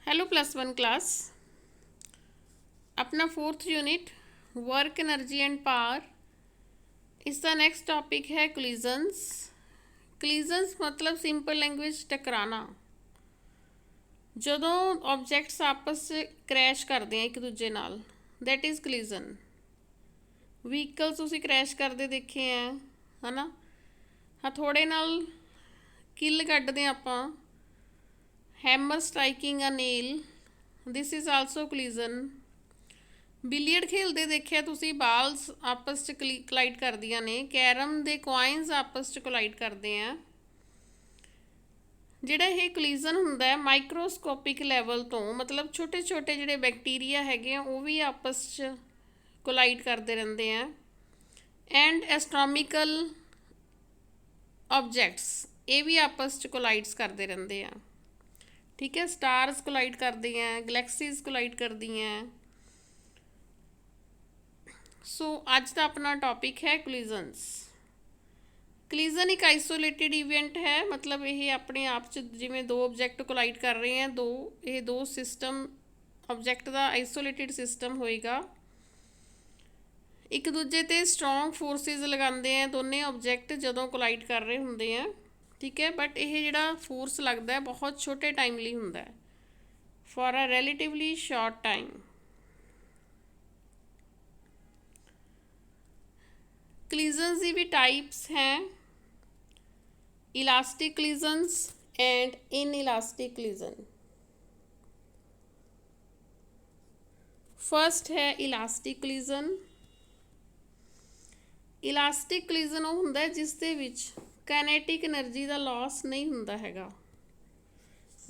Hello +1 class. अपना 4th unit work energy and power, इसका next topic है collisions. Collisions मतलब सिंपल लैंग्वेज टकराना। ਜਦੋਂ ऑब्जेक्ट्स आपस 'ਚ क्रैश करते हैं एक दूजे नाल, दैट इज़ कोलिजन। व्हीकल्स ਤੁਸੀਂ क्रैश ਕਰਦੇ ਦੇਖੇ ਆ, ਹੈ ਨਾ। ਹਥੌੜੇ ਨਾਲ ਕਿੱਲ ਕੱਢਦੇ ਆਪਾਂ, hammer striking a nail, this is also collision. Billiard खेलते देखिया तुसी, बाल्स आपस च कलाइड करदियां ने। कैरम दे कॉइन्स आपस च कलाइड करते हैं। ਜਿਹੜਾ ਇਹ ਕੋਲੀਜ਼ਨ ਹੁੰਦਾ ਹੈ ਮਾਈਕਰੋਸਕੋਪਿਕ ਲੈਵਲ ਤੋਂ, ਮਤਲਬ ਛੋਟੇ ਛੋਟੇ ਜਿਹੜੇ ਬੈਕਟੀਰੀਆ ਹੈਗੇ ਆ ਉਹ ਵੀ ਆਪਸ 'ਚ ਕੋਲਾਈਡ ਕਰਦੇ ਰਹਿੰਦੇ ਆ। ਐਂਡ ਐਸਟ੍ਰੋਨੋਮਿਕਲ ਆਬਜੈਕਟਸ ਇਹ ਵੀ ਆਪਸ 'ਚ ਕੋਲਾਈਡਸ ਕਰਦੇ ਰਹਿੰਦੇ ਆ। ठीक है, स्टार्स कोलाइड करती हैं, गैलेक्सीज कोलाइड करती हैं। सो अज का अपना टॉपिक है कोलिजन्स। कोलिजन एक आइसोलेटेड इवेंट है, मतलब ये अपने आप च जिवें दो ऑब्जेक्ट कोलाइड कर रहे हैं, दो सिस्टम ऑब्जेक्ट का आइसोलेटेड सिस्टम होएगा। एक दूजे ते स्ट्रोंग फोर्सिस लगाते हैं दोनों ऑब्जेक्ट जदों कोलाइड कर रहे होंदे हैं, ठीक है। बट यह जोड़ा फोर्स लगता है बहुत छोटे टाइम लिए होंदा है, for a relatively short time. Collisions की भी टाइप्स हैं, elastic collisions and inelastic collision. First है इलास्टिक कोलिजन। इलास्टिक कोलिजन वो होंदा है जिस दे विच काइनेटिक एनर्जी का लॉस नहीं होंदा हैगा।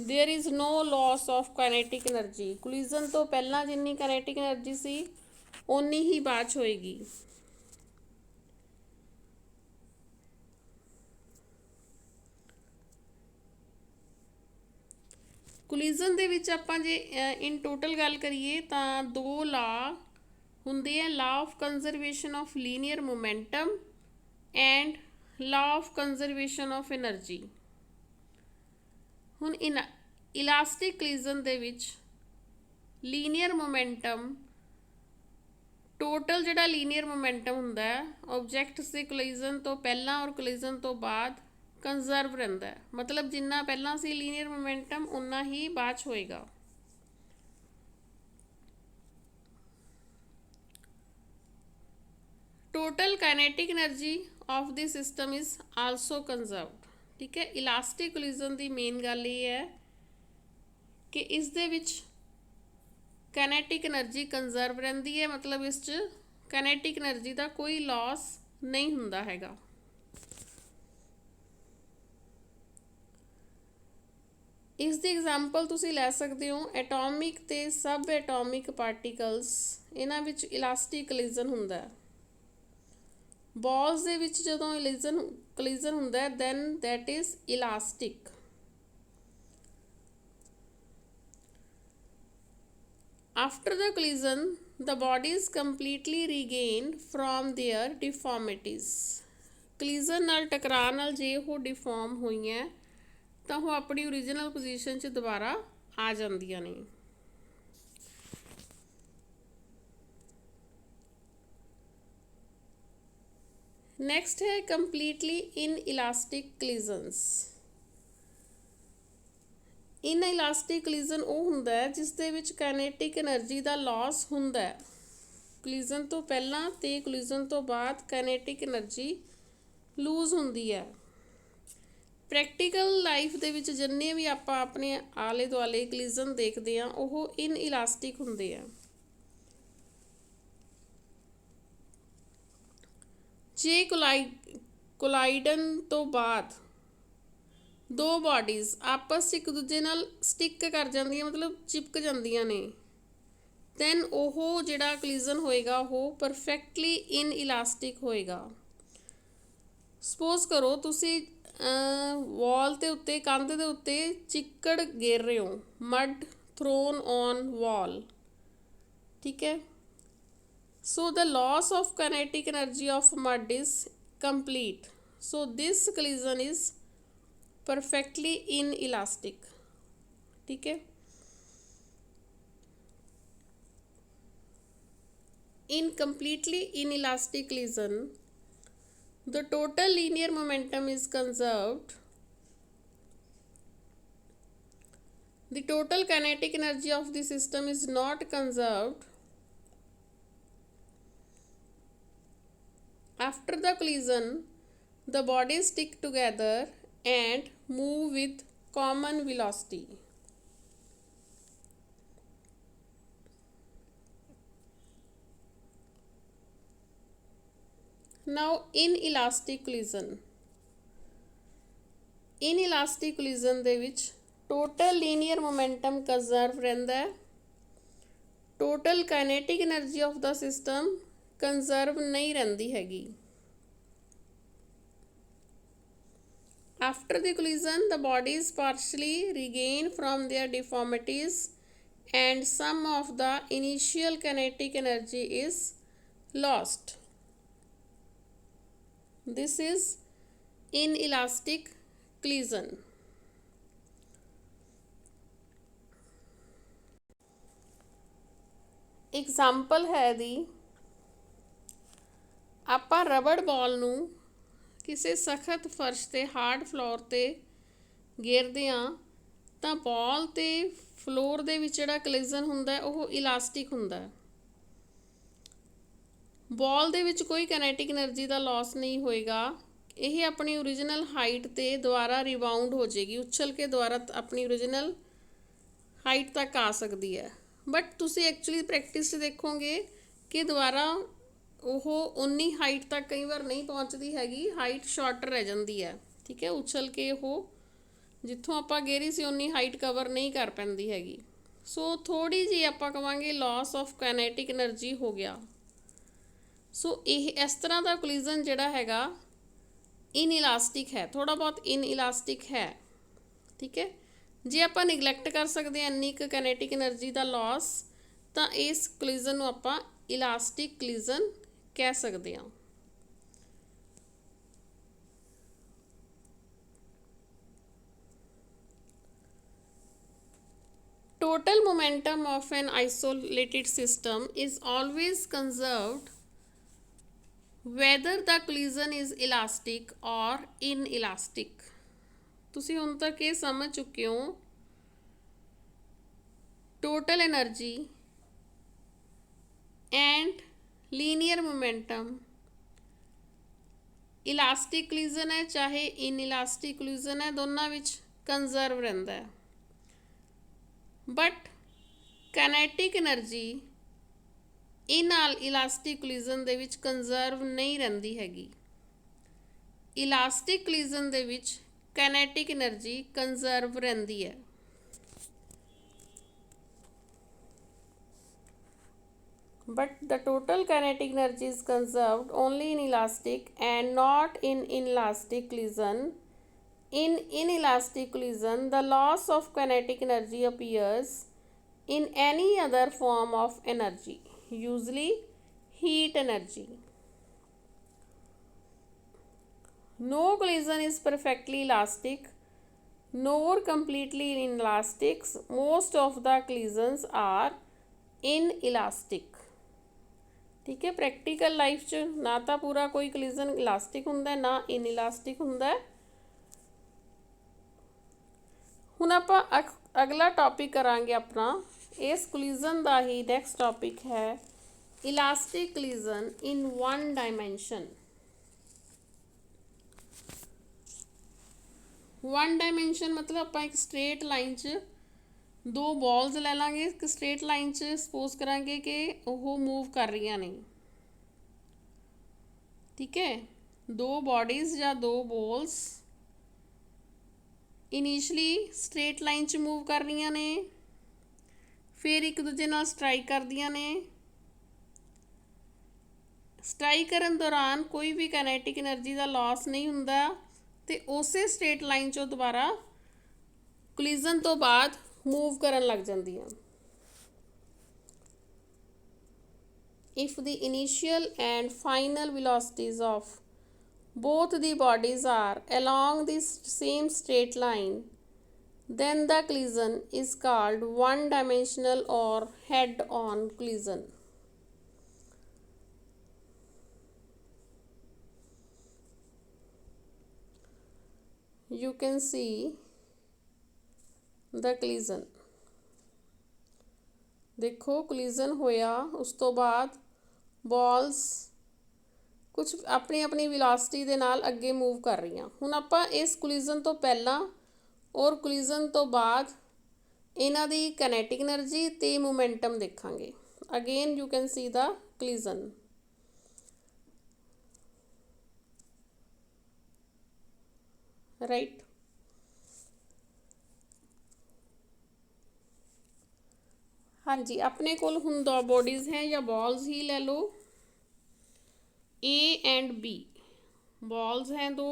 There is no loss of kinetic energy. Collision तो पहला जिन्नी काइनेटिक एनर्जी सी उन्नी ही बाद च होएगी। कोलिजन दे विच आपां जे इन टोटल गल करिए तां दो ला हुंदे हैं, law of conservation of linear momentum and law of conservation of energy. हुण इलास्टिक कोलिजन दे विच लीनियर मोमेंटम, टोटल जिहड़ा लीनियर मोमेंटम हुंदा है ऑब्जेक्ट्स दे कोलिजन तो पहला और कोलिजन तो बाद कंजर्व रहिंदा है। मतलब जिन्ना पहला सी लीनियर मोमेंटम उन्ना ही बाद च होएगा। Total kinetic energy of the system is also कंजर्वड, ठीक है। इलास्टिक कोलिजन की मेन गल ये है कि इस दे विच काइनेटिक एनर्जी कंजर्व रहिंदी है, मतलब इस च काइनेटिक एनर्जी का कोई लॉस नहीं हुंदा हैगा। इस दी एग्जाम्पल तुसी लै सकते हो एटॉमिक ते सब एटॉमिक पार्टिकल्स, इन्हां विच इलास्टिक कोलिजन हुंदा है। बॉल्स दे विच जदों कोलिजन हुंदा है then that is elastic. After the collision the bodies completely regain from their deformities. Collision नाल टकरान नाल जे वो डिफॉर्म होईयां तां वो अपनी ओरिजिनल पोजीशन च दोबारा आ जांदियां ने। नैक्सट है completely in elastic collisions. In elastic collision वो हुंदा है जिस दे विच काइनेटिक एनर्जी का लॉस हुंदा है। कोलिजन तो पहला ते कोलिजन तो बाद काइनेटिक एनर्जी लूज हुंदी है। प्रैक्टिकल लाइफ दे विच जिन्ने भी आपां अपने आले दुआले कोलिजन देखते हैं वो इन इलास्टिक हुंदे हैं। जे कोलाइडन तो बाद दो बॉडीज़ आपस एक दूजे नाल स्टिक कर जांदियां, मतलब चिपक जांदियां ने, दैन ओहो जिहड़ा कोलिजन होएगा वो परफेक्टली इन इलास्टिक होएगा। सपोज करो तुसी वॉल के उत्ते, कंध के उत्ते चिक्कड़ गेर रहे हो, मड थ्रोन ऑन वॉल, ठीक है। So the loss of kinetic energy of mud is complete. So this collision is perfectly inelastic, ठीक है। In completely inelastic collision, the total linear momentum is conserved. The total kinetic energy of the system is not conserved. After the collision, the bodies stick together and move with common velocity. Now, inelastic collision. Inelastic collision ਦੇ ਵਿੱਚ total linear momentum conserve ਰਹਿੰਦਾ ਹੈ. Total kinetic energy of the system conserve नहीं ਰਹਿੰਦੀ ਹੈਗੀ. After the collision, the bodies partially regain from their deformities and some of the initial kinetic energy is lost. This is inelastic collision. Example है दी ਆਪਾਂ rubber ਬਾਲ ਨੂੰ ਕਿਸੇ ਸਖਤ ਫਰਸ਼ ਤੇ ਹਾਰਡ ਫਲੋਰ ਤੇ ਗੇਰਦੇ ਹਾਂ ਤਾਂ ਬਾਲ ਤੇ ਫਲੋਰ ਦੇ ਵਿੱਚ ਜਿਹੜਾ ਕਲਿਜ਼ਨ ਹੁੰਦਾ ਉਹ ਇਲਾਸਟਿਕ ਹੁੰਦਾ ਹੈ. ਬਾਲ ਦੇ ਵਿੱਚ ਕੋਈ ਕਾਈਨੈਟਿਕ એનર્ਜੀ ਦਾ ਲਾਸ ਨਹੀਂ ਹੋਏਗਾ. ਇਹ ਆਪਣੀ ਓਰੀਜਨਲ ਹਾਈਟ ਤੇ ਦੁਬਾਰਾ ਰਿਬਾਊਂਡ ਹੋ ਜਾਏਗੀ, ਉਛਲ ਕੇ ਦੁਬਾਰਾ ਆਪਣੀ ਓਰੀਜਨਲ ਹਾਈਟ ਤੱਕ ਆ ਸਕਦੀ ਹੈ. ਬਟ ਤੁਸੀਂ ਐਕਚੁਅਲੀ ਪ੍ਰੈਕਟਿਸ 'ਚ ਦੇਖੋਗੇ ਕਿ ਦੁਬਾਰਾ ਉਹ ਉਨੀ ਹਾਈਟ ਤੱਕ ਕਈ ਵਾਰ ਨਹੀਂ ਪਹੁੰਚਦੀ ਹੈਗੀ, ਹਾਈਟ ਸ਼ਾਰਟਰ ਰਹਿ ਜਾਂਦੀ ਹੈ. ਠੀਕ ਹੈ, ਉਛਲ ਕੇ ਉਹ ਜਿੱਥੋਂ ਆਪਾਂ ਗੇਰੀ ਸੀ ਉਨੀ ਹਾਈਟ ਕਵਰ ਨਹੀਂ ਕਰ ਪੈਂਦੀ ਹੈਗੀ. ਸੋ ਥੋੜ੍ਹੀ ਜਿਹੀ ਆਪਾਂ ਕਹਾਂਗੇ ਲਾਸ ਆਫ ਕਾਈਨੈਟਿਕ એનર્ਜੀ ਹੋ ਗਿਆ. ਸੋ ਇਹ ਇਸ ਤਰ੍ਹਾਂ ਦਾ ਕੋਲਿਜ਼ਨ ਜਿਹੜਾ ਹੈਗਾ ਇਨਇਲਾਸਟਿਕ ਹੈ, ਥੋੜ੍ਹਾ ਬਹੁਤ ਇਨਇਲਾਸਟਿਕ ਹੈ. ਠੀਕ ਹੈ, ਜੇ ਆਪਾਂ ਨਿਗਲੈਕਟ ਕਰ ਸਕਦੇ ਹਾਂ ਇੰਨੀ ਕੁ ਕਾਈਨੈਟਿਕ એનર્ਜੀ ਦਾ ਲਾਸ ਤਾਂ ਇਸ ਕੋਲਿਜ਼ਨ ਨੂੰ ਆਪਾਂ ਇਲਾਸਟਿਕ ਕੋਲਿਜ਼ਨ ਕਹਿ ਸਕਦੇ ਹਾਂ. Total momentum of an isolated system is always conserved whether the collision is elastic or inelastic. ਤੁਸੀਂ ਹੁਣ ਤੱਕ ਇਹ ਸਮਝ ਚੁੱਕੇ ਹੋ total energy and linear momentum elastic collision ਹੈ ਚਾਹੇ inelastic collision ਹੈ, ਦੋਨਾਂ ਵਿੱਚ ਕੰਜ਼ਰਵ ਰਹਿੰਦਾ ਹੈ. But kinetic energy elastic collision ਦੇ ਵਿੱਚ ਕੰਜ਼ਰਵ ਨਹੀਂ ਰਹਿੰਦੀ ਹੈਗੀ. ਇਲਾਸਟਿਕ collision ਦੇ ਵਿੱਚ ਕਾਈਨੈਟਿਕ એનર્ਜੀ ਕੰਜ਼ਰਵ ਰਹਿੰਦੀ ਹੈ. But the total kinetic energy is conserved only in elastic and not in inelastic collision. In inelastic collision, the loss of kinetic energy appears in any other form of energy, usually heat energy. No collision is perfectly elastic nor completely inelastic. Most of the collisions are inelastic. ਠੀਕ ਹੈ, practical life 'ਚ ਨਾ ਤਾਂ ਪੂਰਾ ਕੋਈ ਕੋਲਿਜ਼ਨ elastic ਹੁੰਦਾ ਨਾ ਇਨਇਲਾਸਟਿਕ ਹੁੰਦਾ. ਹੁਣ ਆਪਾਂ ਅਗਲਾ ਟੌਪਿਕ ਕਰਾਂਗੇ ਆਪਣਾ ਇਸ ਕੋਲਿਜ਼ਨ ਦਾ ਹੀ ਨੈਕਸਟ ਟੌਪਿਕ ਹੈ ਇਲਾਸਟਿਕ ਕੋਲਿਜ਼ਨ ਇਨ 1 ਡਾਇਮੈਂਸ਼ਨ. 1 ਡਾਇਮੈਂਸ਼ਨ ਮਤਲਬ ਆਪਾਂ ਇੱਕ ਸਟ੍ਰੇਟ ਲਾਈਨ 'ਚ ਦੋ ਬਾਲਸ ਲੈ ਲਾਂਗੇ, ਇੱਕ ਸਟ੍ਰੇਟ ਲਾਈਨ 'ਚ ਸਪੋਜ਼ ਕਰਾਂਗੇ ਕਿ ਉਹ ਮੂਵ ਕਰ ਰਹੀਆਂ ਨੇ. ਠੀਕ ਹੈ, ਦੋ ਬਾਡੀਜ਼ ਜਾਂ ਦੋ ਬੋਲਸ ਇਨੀਸ਼ੀਅਲੀ ਸਟ੍ਰੇਟ ਲਾਈਨ 'ਚ ਮੂਵ ਕਰ ਰਹੀਆਂ ਨੇ, ਫਿਰ ਇੱਕ ਦੂਜੇ ਨਾਲ ਸਟਰਾਈਕ ਕਰਦੀਆਂ ਨੇ. ਸਟਰਾਈਕ ਕਰਨ ਦੌਰਾਨ ਕੋਈ ਵੀ ਕਾਈਨੈਟਿਕ એનર્ਜੀ ਦਾ ਲਾਸ ਨਹੀਂ ਹੁੰਦਾ ਤੇ ਉਸੇ ਸਟ੍ਰੇਟ ਲਾਈਨ 'ਚੋਂ ਦੁਬਾਰਾ ਕੋਲਿਜ਼ਨ ਤੋਂ ਬਾਅਦ ਮੂਵ ਕਰਨ ਲੱਗ ਜਾਂਦੀਆਂ. If the initial and final velocities of both the bodies are along the same straight line, then the collision is called one-dimensional or head-on collision. you can see the collision। देखो collision होया, उस तो बाद balls कुछ अपनी अपनी velocity ਦੇ ਨਾਲ ਅੱਗੇ move ਕਰ ਰਹੀਆਂ। ਹੁਣ ਆਪਾਂ ਇਸ collision ਤੋਂ ਪਹਿਲਾਂ ਔਰ collision ਤੋਂ ਬਾਅਦ ਇਹਨਾਂ ਦੀ kinetic energy ਤੇ momentum ਦੇਖਾਂਗੇ। Again you can see the collision। right, हाँ जी, अपने कोल हुण दो बॉडीज़ हैं या बॉल्स ही ले लो, ए एंड बी बॉल्स हैं दो।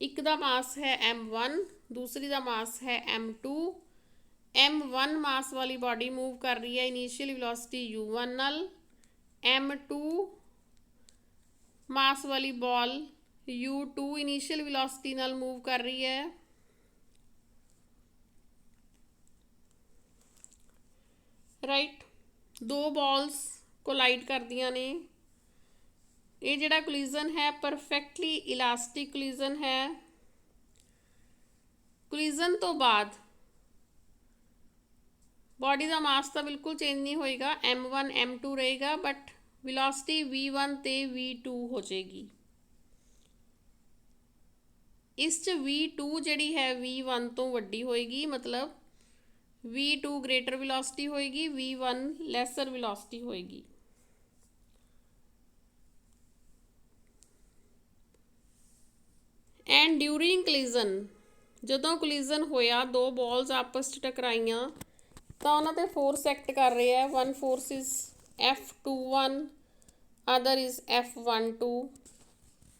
एक दा मास है m1, दूसरी दा मास है m2। m1 मास वाली बॉडी मूव कर रही है इनिशियल वेलोसिटी u1 नाल, m2 मास वाली बॉल u2 इनिशियल वेलोसिटी नाल मूव कर रही है। राइट, दो बॉल्स कोलाइड करदियां ने। ये जिहड़ा कोलिजन है परफेक्टली इलास्टिक कोलिजन है। कोलिजन तो बाद बॉडी का मास तो बिल्कुल चेंज नहीं होएगा, m1 m2 रहेगा, बट वेलोसिटी v1 ते v2 हो जाएगी। इस च v2 जिहड़ी है v1 तो वड्डी होएगी, मतलब v2 ग्रेटर वेलोसिटी होएगी, v1 लैसर वेलोसिटी होएगी। एंड ड्यूरिंग कोलिजन, जदों कोलिजन होया दो बॉल्स आपस च टकराइयां तो उन्होंने फोर्स एक्ट कर रहे हैं। One force is F21, other is F12।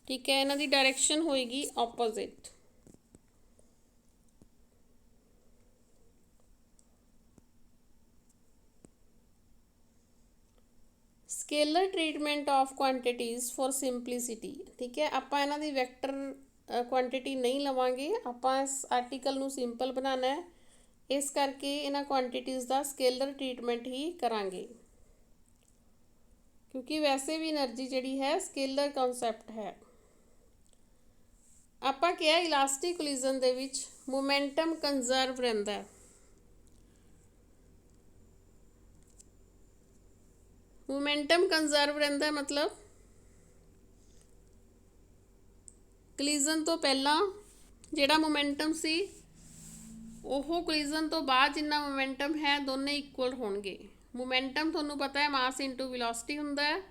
ठीक है, इन्हों की डायरेक्शन होएगी opposite. Scalar treatment of quantities for simplicity. ठीक है, आपां इन्हां दी वैक्टर क्वांटिटी नहीं लवांगे, आपां इस आर्टिकल नूं सिंपल बनाना है, इस करके इन्हां क्वांटिटीज़ दा स्केलर ट्रीटमेंट ही करांगे, क्योंकि वैसे भी एनर्जी जिहड़ी है स्केलर कॉन्सैप्ट है। आपां क्या इलास्टिक कोलिजन दे विच मोमेंटम कंजर्व रहिंदा है। मोमेंटम कंजर्व रहिंदा मतलब कोलिजन तो पहला जिहड़ा मोमेंटम सी ओह कोलिजन तो बाद जिन्ना मोमेंटम है दोनों इक्वल होणगे। मोमेंटम तुहानूं पता है मास इंटू वेलोसिटी हुंदा है।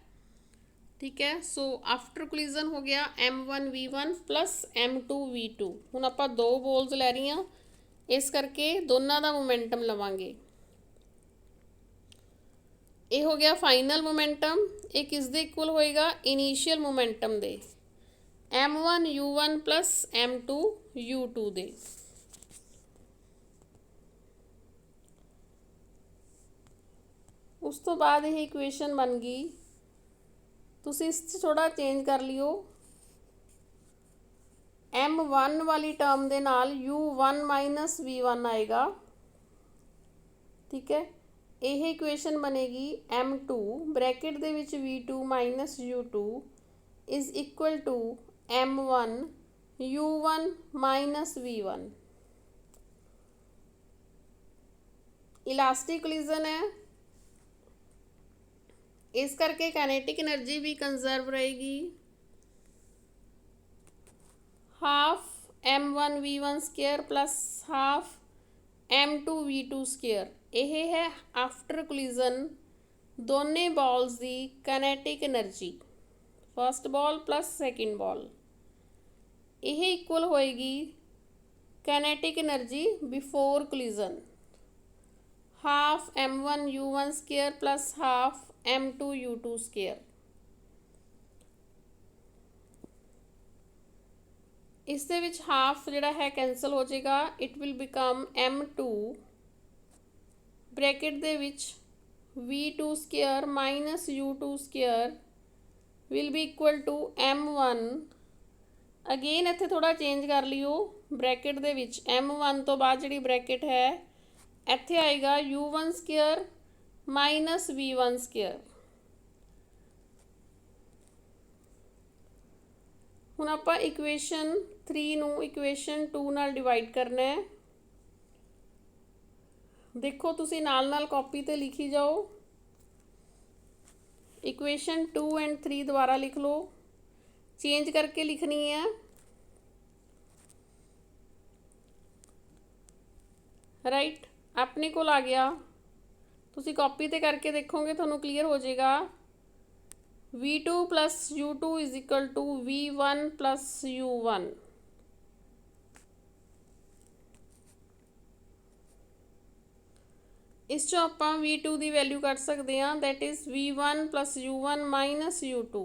ठीक है, सो आफ्टर कोलिजन हो गया m1 v1 plus m2 v2। हुण आपां दो बॉल्स लै रही हां, इस करके दोनों का मोमेंटम लवांगे। ये हो गया फाइनल मोमेंटम, ये किस दे इक्वल होएगा, इनिशियल मोमेंटम दे, m1 u1 plus m2 u2 दे। उस तो बाद ये इक्वेशन बन गई, तुसीं इस थोड़ा चेंज कर लियो, m1 वाली टर्म दे नाल u1 माइनस v1 आएगा। ठीक है, यह इक्वेशन बनेगी m2 ब्रैकेट दे विच v2 minus u2 is equal to m1 u1 minus v1। Elastic collision है, इस करके काइनेटिक एनर्जी भी कंजर्व रहेगी। Half m1 v1 square plus half m2 v2 square. यह है आफ्टर कोलिजन दोने बॉल्स की kinetic energy, first ball plus second ball. यह इक्वल होएगी kinetic energy before collision, half m1 u1 square plus half m2 u2 square. इस दे विच half जिहड़ा है कैंसल हो जाएगा, it will become m2 bracket दे विच v2 square minus u2 square will be equal to m1। Again इत्थे थोड़ा चेंज कर लियो, ब्रैकेट दे विच m1 तो बाद जिहड़ी ब्रैकेट है इत्थे आएगा u1 square minus v1 square. हुण आपां इक्वेशन 3 ਨੂੰ ਇਕੁਏਸ਼ਨ 2 ਨਾਲ ਡਿਵਾਈਡ ਕਰਨਾ ਹੈ। ਦੇਖੋ ਤੁਸੀਂ ਨਾਲ ਨਾਲ ਕਾਪੀ ਤੇ ਲਿਖੀ ਜਾਓ। इक्वेशन 2 एंड 3 दोबारा लिख लो, चेंज करके लिखनी है। राइट, अपने को आ गया, तुसी कॉपी ते करके देखोगे थानू क्लीयर हो जाएगा। V2 plus U2 is equal to V1 plus U1। इस चो आप V2 की वैल्यू कर सकते हैं, that is V1 plus U1 minus U2।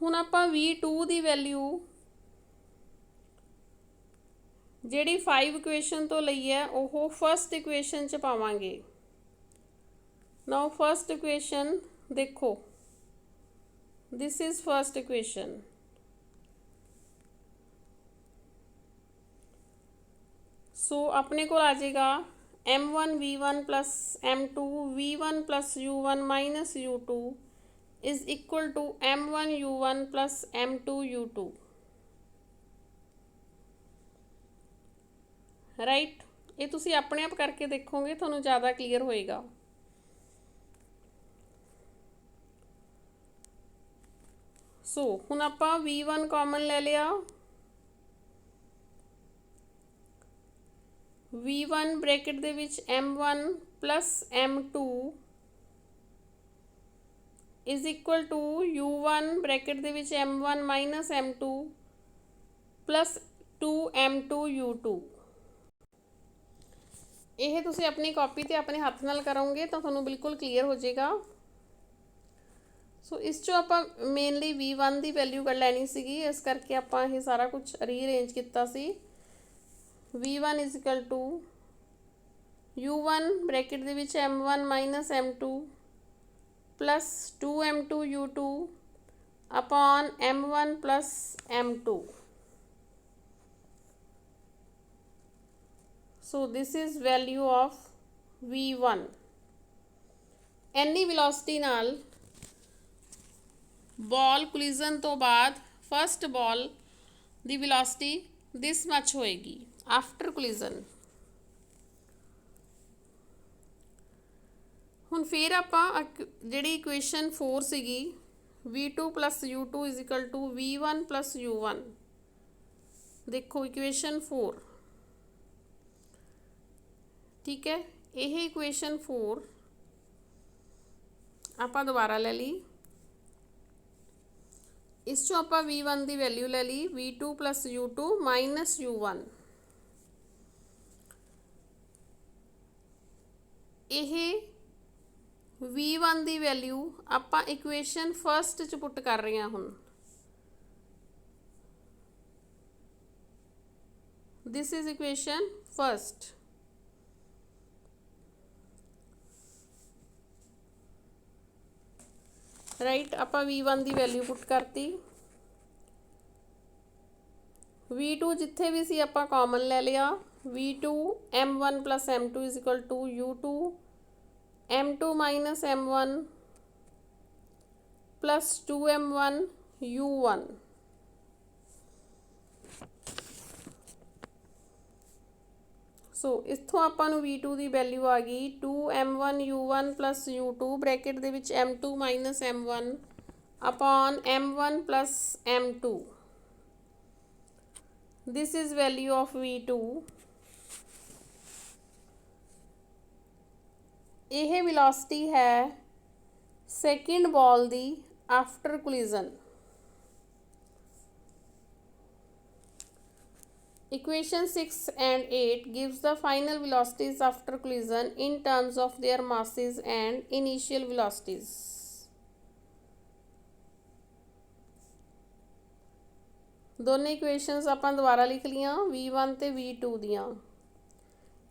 हुण आपां V2 की वैल्यू जिहड़ी 5 इक्वेशन तो लई है वो फस्ट इक्वेशन च पावांगे। नाउ फस्ट इक्वेशन देखो, this is first equation. So अपने को आ जाएगा M1 V1 plus M2 V1 plus U1 minus U2 is equal to M1 U1 plus M2 U2। Right, ये तुसी अपने आप करके देखोगे थानू ज़्यादा क्लीयर होएगा। सो हुण आपां V1 कॉमन ले लिया, V1 ब्रैकेट दे विच M1 plus M2 is equal to U1 bracket दे विच M1 minus M2 plus 2M2 U2। यह तुसी अपनी कॉपी ते अपने हाथ नाल करोगे तो थानू बिल्कुल क्लीयर हो जाएगा। सो इस चो आपां मेनली V1 की वैल्यू कर लैनी सीगी, इस करके आपां ये सारा कुछ रीअरेंज किया सी। V1 is equal to U1 bracket दे विच M1 minus M2 plus 2M2 U2 upon M1 plus M2। So this is value of V1। Any velocity नाल बॉल कोलिजन तो बाद फस्ट बॉल दी वेलोसिटी दिस मच होएगी after collision. हुण फिर आपां जिहड़ी इक्वेशन 4 सीगी V2 plus U2 is equal to V1 plus U1। देखो इक्वेशन 4, ठीक है, यह इक्वेशन 4 आपां दोबारा ले ली। इस चो आपां V1 की वैल्यू ले ली V2 plus U2 minus U1। यह V1 की वैल्यू आपां इक्वेशन फस्ट च पुट कर रहे हैं। हुण this is equation first. Right, आपां V1 की वैल्यू पुट करती। V2 जिथे भी सी आपां कॉमन ले लिया, V2 M1 plus M2 is equal to U2 M2 minus M1 plus 2M1 U1। So इत्थों आपां नूं V2 की वैल्यू आ गई 2M1 U1 plus U2 bracket दे विच M2 minus M1 upon M1 plus M2। This is value of V2। यह velocity है second ball the after collision. Equation 6 and 8 gives the final velocities after collision in terms of their masses and initial velocities। दोनों equations आपां दोबारा लिख लिया V1 ते V2 दियां।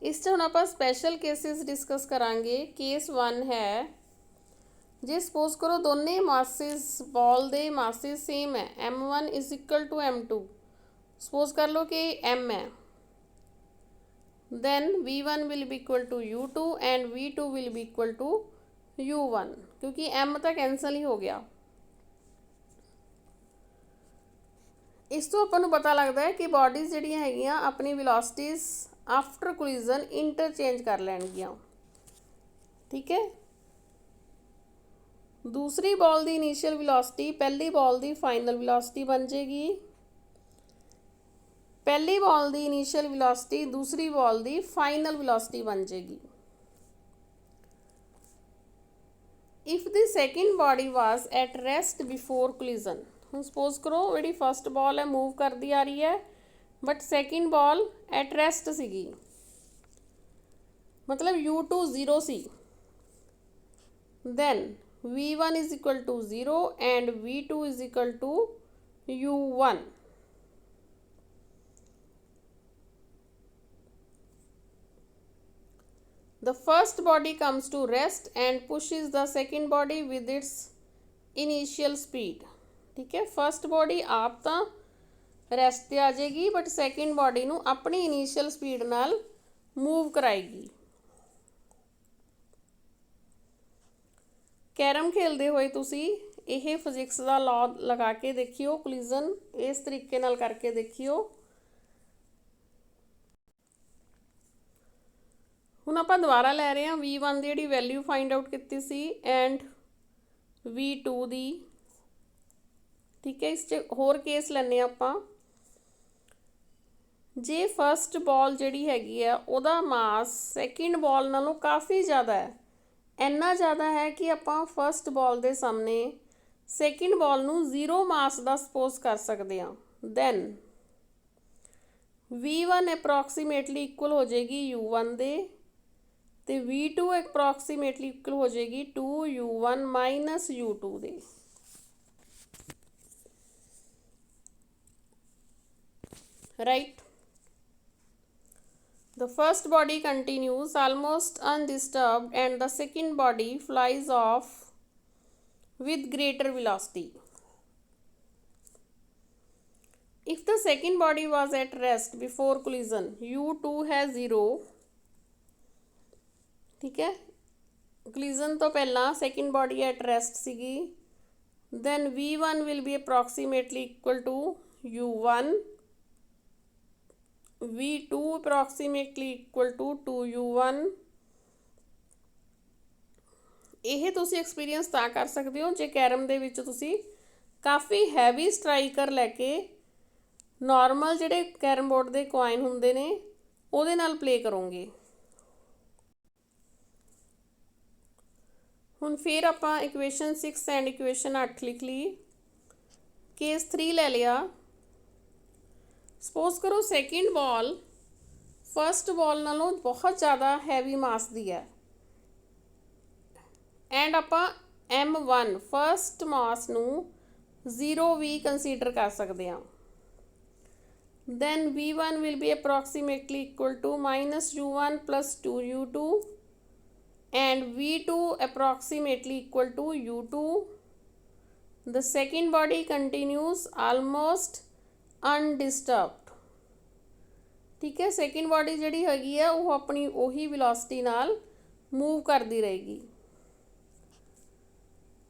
इस च हुण आपां स्पैशल केसिस डिस्कस करांगे। केस 1 है, जे सपोज करो दोनों मासिस बॉल दे मासिस सेम है, M1 is equal to M2, suppose कर लो कि M है, then V1 will be equal to U2 and V2 will be equal to u1, क्योंकि m ਤਾਂ ਕੈਂਸਲ ਹੀ ਹੋ ਗਿਆ। ਇਸ ਤੋਂ ਆਪਾਂ ਨੂੰ ਪਤਾ ਲੱਗਦਾ ਹੈ ਕਿ ਬੋਡੀਜ਼ ਜਿਹੜੀਆਂ ਹੈਗੀਆਂ ਆਪਣੀ ਵੈਲੋਸਿਟੀਜ਼ ਆਫਟਰ ਕੋਲਿਜ਼ਨ ਇੰਟਰਚੇਂਜ ਕਰ ਲੈਣਗੀਆਂ। ਠੀਕ ਹੈ, ਦੂਸਰੀ ਬॉल ਦੀ ਇਨੀਸ਼ੀਅਲ ਵੈਲੋਸਿਟੀ ਪਹਿਲੀ ਬॉल ਦੀ ਫਾਈਨਲ ਵੈਲੋਸਿਟੀ ਬਣ ਜਾਏਗੀ। ਪਹਿਲੀ बॉल ਦੀ ਇਨੀਸ਼ੀਅਲ ਵੈਲੋਸਿਟੀ ਦੂਸਰੀ बॉल ਦੀ ਫਾਈਨਲ ਵੈਲੋਸਿਟੀ ਬਣ ਜਾਏਗੀ। If the second body was at rest before collision, ਹੁਣ ਸਪੋਜ਼ ਕਰੋ ਜਿਹੜੀ ਫਸਟ बॉल ਹੈ मूव ਕਰਦੀ ਆ ਰਹੀ ਹੈ but second ball at rest ਸੀਗੀ, मतलब u2 0 C. then v1 is equal to 0 and v2 is equal to u1। The first body comes to rest and pushes the second body with its initial speed। ठीक है, first body आप तो rest ते आ जाएगी but second body नू अपनी initial speed नाल move कराएगी। कैरम खेलते हुए तुसी यह फिजिक्स का लॉ लगा के देखियो, कोलिजन इस तरीके नाल करके देखियो। हुण आपां दोबारा लै रहे हैं v1 की जिहड़ी वैल्यू फाइंड आउट की सी एंड v2 दी। ठीक है, इस होर केस लैने आपां, जे फस्ट बॉल जिहड़ी हैगी है उहदा मास सैकेंड बॉल नालों काफ़ी ज़्यादा है, इन्ना ज़्यादा है कि आपां फस्ट बॉल के सामने सैकेंड बॉल नूं 0 मास का सपोज कर सकते हैं। दैन v1 अप्रॉक्सीमेटली इक्वल हो जाएगी u1 दे, ते v2 अप्रॉक्सीमेटली इक्वल हो जाएगी 2u1 minus u2 they. Right, the first body continues almost undisturbed and the second body flies off with greater velocity। If the second body was at rest before collision, u2 है 0। ठीक है, collision तो पहला second body at rest सीगी, then v1 will be approximately equal to u1, v2 approximately equal to 2u1। ਇਹ ਤੁਸੀਂ experience ਤਾਂ ਕਰ ਸਕਦੇ ਹੋ ਜੇ ਕੈਰਮ ਦੇ ਵਿੱਚ ਤੁਸੀਂ ਕਾਫੀ ਹੈਵੀ ਸਟ੍ਰਾਈਕਰ ਲੈ ਕੇ ਨੋਰਮਲ ਜਿਹੜੇ ਕੈਰਮ ਬੋਰਡ ਦੇ ਕੋਇਨ ਹੁੰਦੇ ਨੇ ਉਹਦੇ ਨਾਲ ਪਲੇ ਕਰੋਗੇ। ਹੁਣ ਫਿਰ ਆਪਾਂ ਇਕੁਏਸ਼ਨ 6 ਐਂਡ ਇਕੁਏਸ਼ਨ 8 ਲਿਖ ਲਈ। ਕੇਸ 3 ਲੈ ਲਿਆ। सपोज करो सैकेंड बॉल फस्ट बॉल नालों बहुत ज़्यादा हैवी मास दी है एंड आपां m1 फस्ट मास नूं 0 भी कंसीडर कर सकते हैं। Then v1 will be approximately equal to minus u1 plus 2u2 and v2 approximately equal to u2। The second body continues almost undisturbed. ठीक है, सैकेंड बॉडी जिहड़ी हैगी है वो अपनी उही वेलोसिटी नाल मूव करती रहेगी।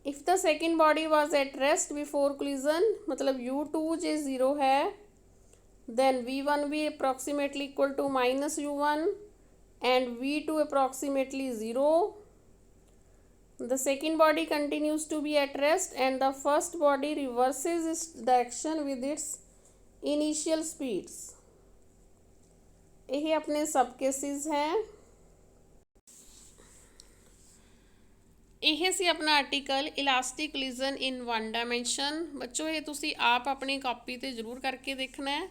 If the second body was at rest before collision, मतलब u2 जे 0 है, then v1 भी approximately equal to minus u1 and v2 approximately 0। The second body continues to be at rest and the first body reverses its direction with its initial speeds. ये अपने सब cases हैं। यह सी अपना article elastic collision in one dimension. बच्चों ये तुसी आप अपनी कॉपी ते जरूर करके देखना है।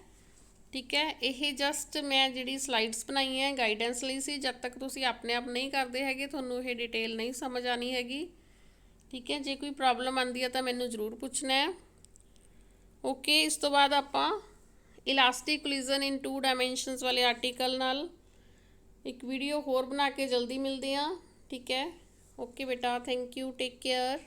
ठीक है, ये जस्ट मैं जी स्लाइड्स बनाई है गाइडेंस लिए सी, जब तक तुसी अपने आप नहीं करते है थोनू ये डिटेल नहीं समझ आनी हैगी। ठीक है, जे कोई प्रॉब्लम आती है तो मैनू जरूर पूछना है। ओके, इस तो बाद आपां इलास्टिक कोलिजन इन 2 डायमेंशनस वाले आर्टिकल नाल एक वीडियो होर बना के जल्दी मिलते हैं। ठीक है, ओके बेटा, थैंक यू, टेक केयर।